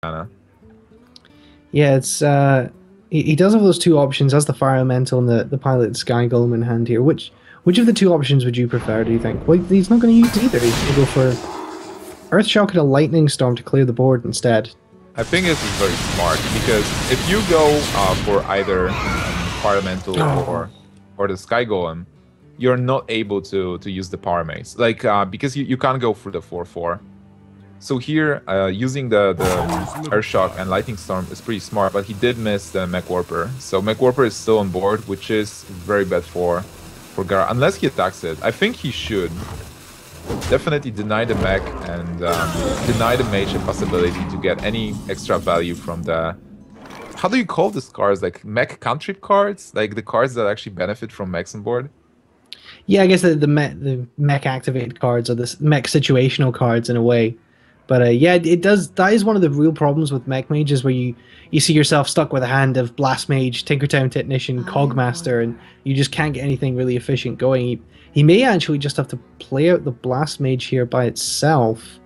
mana. Yeah, it's he does have those two options as the Fire Elemental and the Pilot Sky Golem in hand here. Which of the two options would you prefer, do you think? Well, he's not going to use either. He's going to go for Earth Shock and a Lightning Storm to clear the board instead. I think this is very smart, because if you go for either Fire Elemental or the Sky Golem, you're not able to use the Power Mace. Like, because you can't go for the 4/4. So here, using the Earth Shock and Lightning Storm is pretty smart, but he did miss the Mech Warper. So Mech Warper is still on board, which is very bad for Gaara, unless he attacks it. I think he should definitely deny the Mech and deny the Mage a possibility to get any extra value from the... How do you call these cards? Like Mech cantrip cards? Like the cards that actually benefit from mechs on board? Yeah, I guess the mech activated cards, or the mech situational cards in a way. But yeah, it does. That is one of the real problems with mech mages, where you see yourself stuck with a hand of Blast Mage, Tinkertown Technician, Cogmaster, and you just can't get anything really efficient going. He may actually just have to play out the Blast Mage here by itself,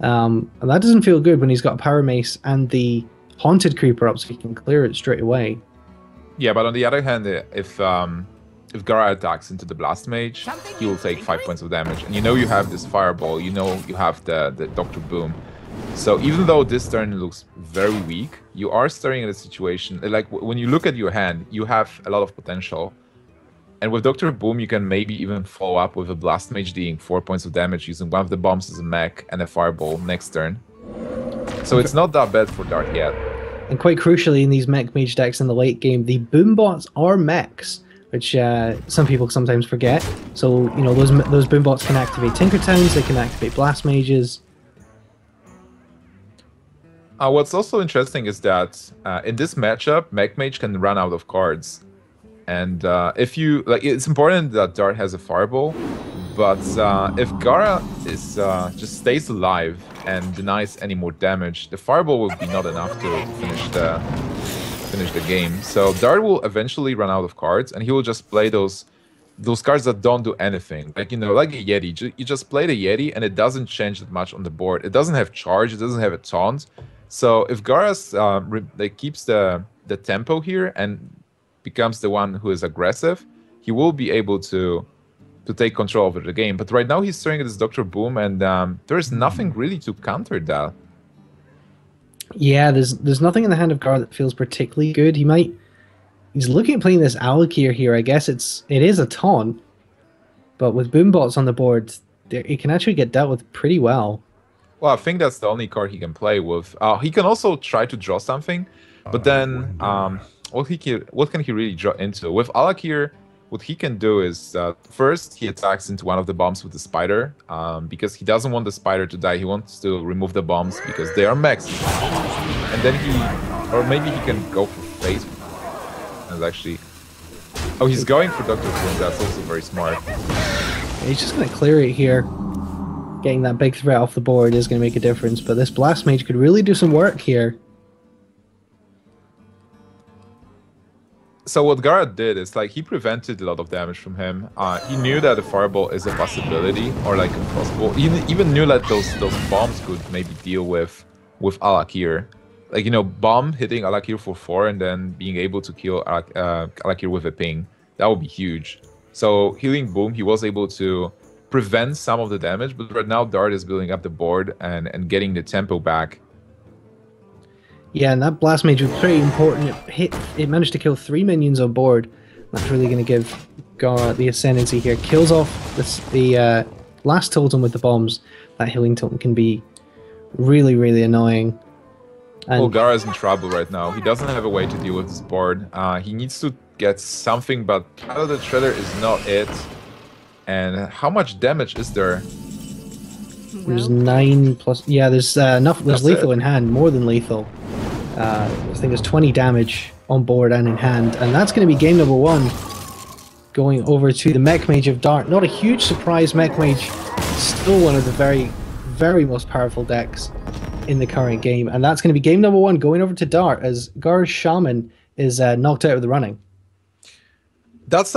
and that doesn't feel good when he's got a Power Mace and the Haunted Creeper up, so he can clear it straight away. Yeah, but on the other hand, if Gaara attacks into the Blast Mage, he will take 5 points of damage. And you know you have this Fireball, you know you have the Dr. Boom. So even though this turn looks very weak, you are staring at a situation, like when you look at your hand, you have a lot of potential. And with Dr. Boom, you can maybe even follow up with a Blast Mage dealing 4 points of damage using one of the bombs as a mech and a Fireball next turn. So it's not that bad for Dart yet. And quite crucially, in these mech mage decks in the late game, the boom bots are mechs, which some people sometimes forget. So, you know, those boom bots can activate Tinkertowns, they can activate Blast Mages. What's also interesting is that in this matchup, Mech Mage can run out of cards. And if you... like, it's important that Dart has a Fireball, but if Gaara is just stays alive and denies any more damage, the Fireball will be not enough to finish the game. So Dart will eventually run out of cards, and he will just play those cards that don't do anything. Like, you know, like a Yeti. You just play the Yeti, and it doesn't change that much on the board. It doesn't have charge. It doesn't have a taunt. So if Gaara's like keeps the tempo here and becomes the one who is aggressive, he will be able to take control over the game. But right now he's staring at his Dr. Boom, and there's nothing really to counter that. Yeah, there's nothing in the hand of Gaara that feels particularly good. He's looking at playing this Alakir here. I guess it is a taunt, but with Boombots on the board, it can actually get dealt with pretty well. Well, I think that's the only card he can play with. He can also try to draw something, but then what can he really draw into? With Alakir, what he can do is first he attacks into one of the bombs with the spider, because he doesn't want the spider to die. He wants to remove the bombs because they are mechs. And then or maybe he can go for face. That's actually... Oh, he's going for Dr. Boom. That's also very smart. He's just going to clear it here. Getting that big threat off the board is going to make a difference, but this Blast Mage could really do some work here. So what Gaara did is, like, he prevented a lot of damage from him. He knew that a Fireball is a possibility, or like impossible. He even knew that those bombs could maybe deal with Alakir. Like, you know, bomb hitting Alakir for 4 and then being able to kill Alakir with a ping. That would be huge. So healing Boom, he was able to prevent some of the damage, but right now Dart is building up the board and getting the tempo back. Yeah, and that Blast Mage was pretty important. It managed to kill 3 minions on board. That's really going to give Gaara the ascendancy here. Kills off the last totem with the bombs. That healing totem can be really, really annoying. And well, Gaara is in trouble right now. He doesn't have a way to deal with this board. He needs to get something, but Shadow the Shredder is not it. And how much damage is there? There's 9 plus... Yeah, there's enough. There's lethal in hand, more than lethal. I think there's 20 damage on board and in hand, and that's going to be game number 1. Going over to the Mech Mage of Dart. Not a huge surprise. Mech Mage, still one of the very, very most powerful decks in the current game, and that's going to be game number 1 going over to Dart as Gaara's Shaman is knocked out of the running. That's